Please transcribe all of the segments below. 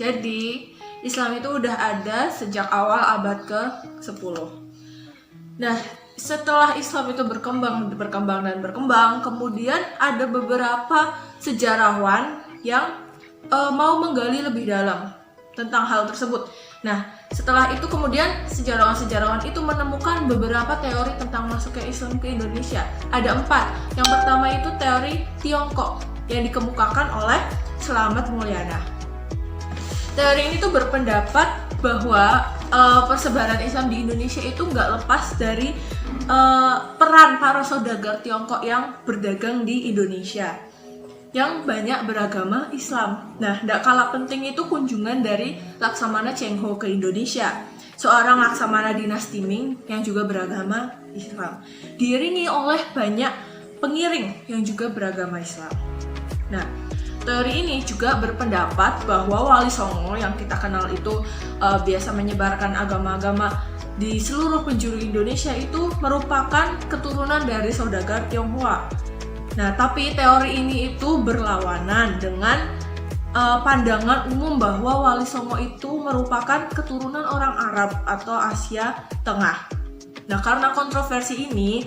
Jadi Islam itu udah ada sejak awal abad ke-10. Nah, setelah Islam itu berkembang, kemudian ada beberapa sejarawan yang mau menggali lebih dalam tentang hal tersebut. Nah, setelah itu kemudian sejarawan-sejarawan itu menemukan beberapa teori tentang masuknya Islam ke Indonesia. Ada 4. Yang pertama itu teori Tiongkok yang dikemukakan oleh Slamet Mulyana. Teori ini tuh berpendapat bahwa persebaran Islam di Indonesia itu nggak lepas dari peran para saudagar Tiongkok yang berdagang di Indonesia, yang banyak beragama Islam. Nah, tidak kalah penting itu kunjungan dari Laksamana Cheng Ho ke Indonesia, seorang laksamana dinasti Ming yang juga beragama Islam, diiringi oleh banyak pengiring yang juga beragama Islam. Nah, teori ini juga berpendapat bahwa Wali Songo yang kita kenal itu biasa menyebarkan agama-agama di seluruh penjuru Indonesia itu merupakan keturunan dari saudagar Tionghoa. Nah, tapi teori ini itu berlawanan dengan pandangan umum bahwa Wali Songo itu merupakan keturunan orang Arab atau Asia Tengah. Nah, karena kontroversi ini,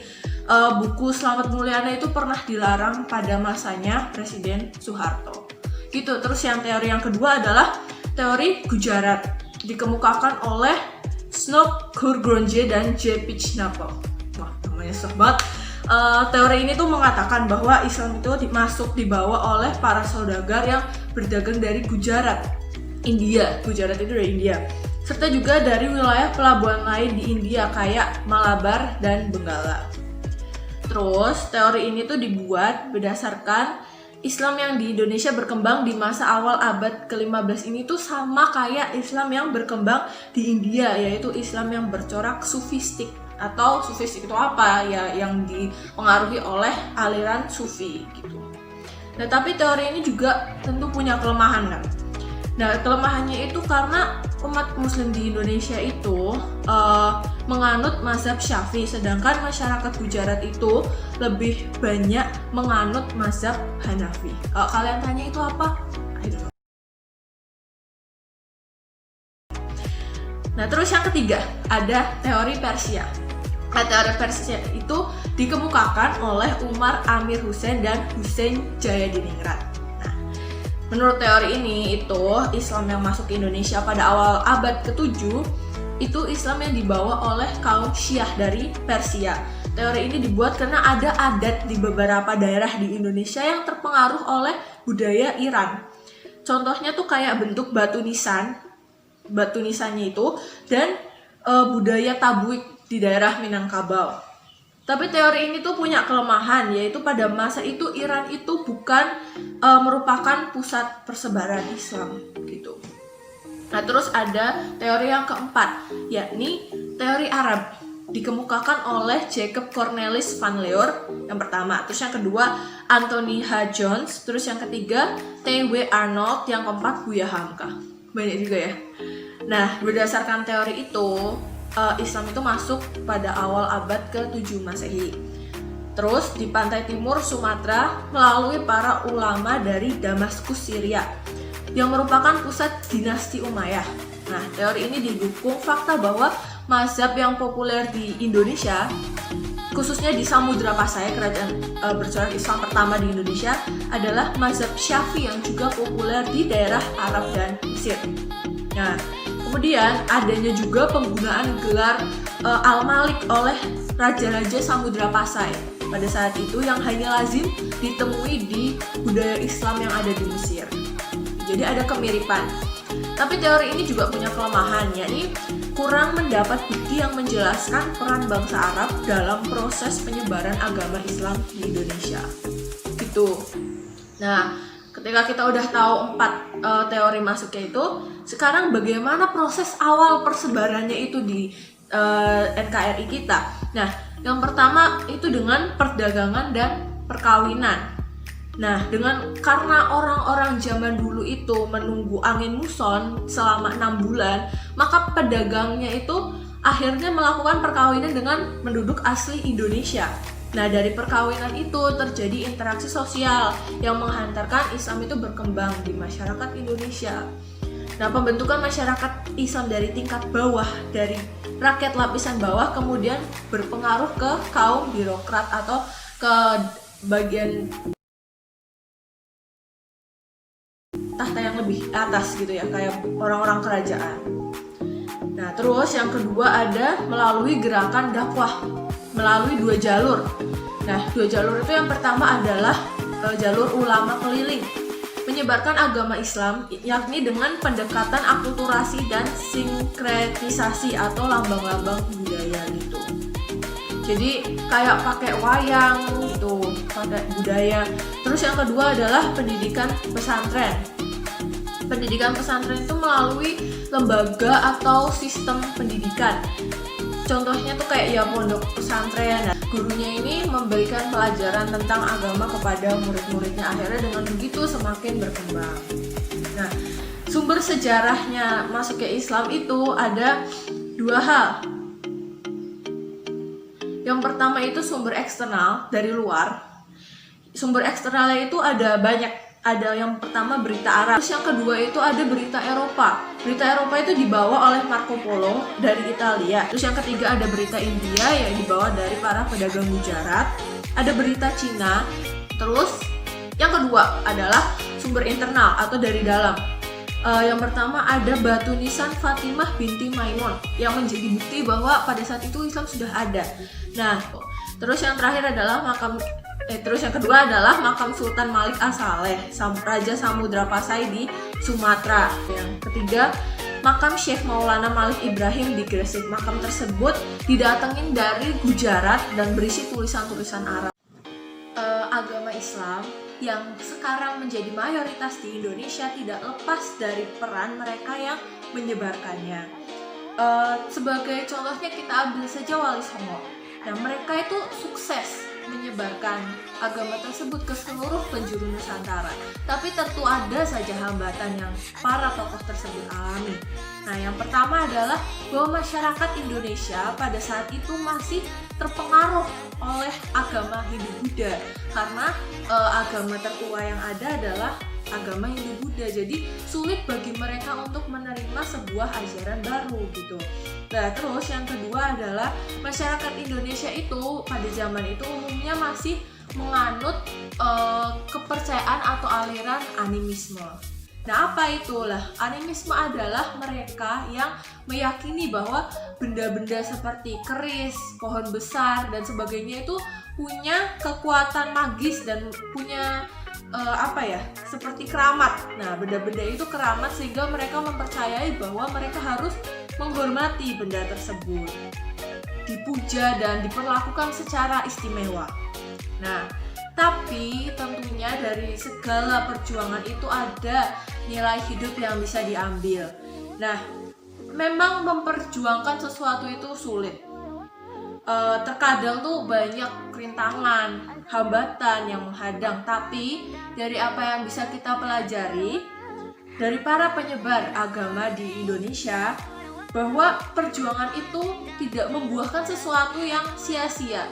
buku Slamet Mulyana itu pernah dilarang pada masanya Presiden Soeharto. Gitu. Terus teori yang kedua adalah teori Gujarat, dikemukakan oleh Snow Gurgronje dan J. Pichnapel. Wah, namanya susah banget. Teori ini tuh mengatakan bahwa Islam itu dibawa oleh para saudagar yang berdagang dari Gujarat, India. Gujarat itu dari India. Serta juga dari wilayah pelabuhan lain di India kayak Malabar dan Benggala. Terus teori ini tuh dibuat berdasarkan Islam yang di Indonesia berkembang di masa awal abad ke-15 ini tuh sama kayak Islam yang berkembang di India, yaitu Islam yang bercorak sufistik. Atau sufistik itu apa? Ya, yang dipengaruhi oleh aliran sufi gitu. Nah, tapi teori ini juga tentu punya kelemahan kan. Nah, kelemahannya itu karena umat muslim di Indonesia itu menganut mazhab Syafi'i, sedangkan masyarakat Gujarat itu lebih banyak menganut mazhab Hanafi. Kalau kalian tanya itu apa? Nah, terus yang ketiga ada teori Persia. Nah, teori Persia itu dikemukakan oleh Umar Amir Hussein dan Hussein Jayadiningrat. Nah, menurut teori ini itu Islam yang masuk ke Indonesia pada awal abad ke-7 itu Islam yang dibawa oleh kaum Syiah dari Persia. Teori ini dibuat karena ada adat di beberapa daerah di Indonesia yang terpengaruh oleh budaya Iran. Contohnya tuh kayak bentuk batu nisannya itu, dan budaya tabuik di daerah Minangkabau. Tapi teori ini tuh punya kelemahan, yaitu pada masa itu Iran itu bukan merupakan pusat persebaran Islam gitu. Nah, terus ada teori yang keempat, yakni teori Arab, dikemukakan oleh Jacob Cornelis van Leeuwen yang pertama. Terus yang kedua Anthony H. Jones. Terus yang ketiga T.W. Arnold. Yang keempat Buya Hamka. Banyak juga ya. Nah, berdasarkan teori itu Islam itu masuk pada awal abad ke-7 Masehi. Terus di pantai timur Sumatera melalui para ulama dari Damaskus, Syria, yang merupakan pusat dinasti Umayyah. Nah, teori ini didukung fakta bahwa mazhab yang populer di Indonesia, khususnya di Samudra Pasai, kerajaan bercorak Islam pertama di Indonesia, adalah mazhab Syafi'i yang juga populer di daerah Arab dan Mesir. Nah, kemudian adanya juga penggunaan gelar Al-Malik oleh raja-raja Samudra Pasai pada saat itu yang hanya lazim ditemui di budaya Islam yang ada di Mesir. Jadi ada kemiripan. Tapi teori ini juga punya kelemahan, yakni kurang mendapat bukti yang menjelaskan peran bangsa Arab dalam proses penyebaran agama Islam di Indonesia. Gitu. Nah, ketika kita udah tahu 4 teori masuknya itu, sekarang bagaimana proses awal persebarannya itu di NKRI kita? Nah, yang pertama itu dengan perdagangan dan perkawinan. Nah, karena orang-orang zaman dulu itu menunggu angin muson selama 6 bulan, maka pedagangnya itu akhirnya melakukan perkawinan dengan penduduk asli Indonesia. Nah, dari perkawinan itu terjadi interaksi sosial yang menghantarkan Islam itu berkembang di masyarakat Indonesia. Nah, pembentukan masyarakat Islam dari tingkat bawah, dari rakyat lapisan bawah, kemudian berpengaruh ke kaum birokrat atau ke bagian tahta yang lebih atas gitu ya, kayak orang-orang kerajaan. Nah, terus yang kedua ada melalui gerakan dakwah melalui 2 jalur. Nah, 2 jalur itu yang pertama adalah jalur ulama keliling, menyebarkan agama Islam, yakni dengan pendekatan akulturasi dan sinkretisasi atau lambang-lambang budaya gitu. Jadi kayak pakai wayang gitu, pakai budaya. Terus yang kedua adalah pendidikan pesantren. Pendidikan pesantren itu melalui lembaga atau sistem pendidikan. Contohnya tuh kayak ya pondok pesantren. Nah, gurunya ini memberikan pelajaran tentang agama kepada murid-muridnya. Akhirnya dengan begitu semakin berkembang. Nah, sumber sejarahnya masuk ke Islam itu ada 2 hal. Yang pertama itu sumber eksternal dari luar. Sumber eksternalnya itu ada banyak. Ada yang pertama berita Arab, terus yang kedua itu ada berita Eropa. Berita Eropa itu dibawa oleh Marco Polo dari Italia. Terus yang ketiga ada berita India yang dibawa dari para pedagang Gujarat. Ada berita Cina. Terus yang kedua adalah sumber internal atau dari dalam. Yang pertama ada batu nisan Fatimah binti Maimun yang menjadi bukti bahwa pada saat itu Islam sudah ada. Nah, terus yang terakhir adalah Terus yang kedua adalah makam Sultan Malik As-Saleh, Raja Samudra Pasai di Sumatera. Yang ketiga, makam Syekh Maulana Malik Ibrahim di Gresik. Makam tersebut didatengin dari Gujarat dan berisi tulisan-tulisan Arab. Agama Islam yang sekarang menjadi mayoritas di Indonesia tidak lepas dari peran mereka yang menyebarkannya. Sebagai contohnya kita ambil saja Wali Songo. Nah, mereka itu sukses menyebarkan agama tersebut ke seluruh penjuru Nusantara. Tapi tentu ada saja hambatan yang para tokoh tersebut alami. Nah, yang pertama adalah bahwa masyarakat Indonesia pada saat itu masih terpengaruh oleh agama Hindu-Buddha karena agama tertua yang ada adalah agama Hindu-Buddha. Jadi sulit bagi mereka untuk menerima sebuah ajaran baru gitu. Nah, terus yang kedua adalah masyarakat Indonesia itu pada zaman itu umumnya masih menganut kepercayaan atau aliran animisme. Nah, apa itulah? Animisme adalah mereka yang meyakini bahwa benda-benda seperti keris, pohon besar, dan sebagainya itu punya kekuatan magis dan punya seperti keramat. Nah, benda-benda itu keramat sehingga mereka mempercayai bahwa mereka harus menghormati benda tersebut, dipuja dan diperlakukan secara istimewa. Nah, tapi tentunya dari segala perjuangan itu ada nilai hidup yang bisa diambil. Nah, memang memperjuangkan sesuatu itu sulit. Terkadang tuh banyak rintangan, hambatan yang menghadang. Tapi dari apa yang bisa kita pelajari dari para penyebar agama di Indonesia, bahwa perjuangan itu tidak membuahkan sesuatu yang sia-sia.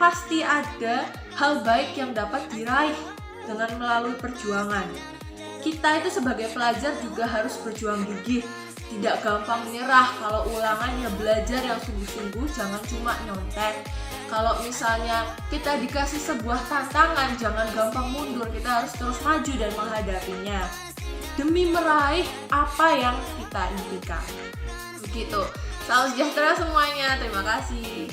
Pasti ada hal baik yang dapat diraih dengan melalui perjuangan. Kita itu sebagai pelajar juga harus berjuang gigih, tidak gampang menyerah. Kalau ulangan ya belajar yang sungguh-sungguh, jangan cuma nyontek. Kalau misalnya kita dikasih sebuah tantangan, jangan gampang mundur, kita harus terus maju dan menghadapinya demi meraih apa yang kita impikan. Begitu. Salam sejahtera semuanya. Terima kasih.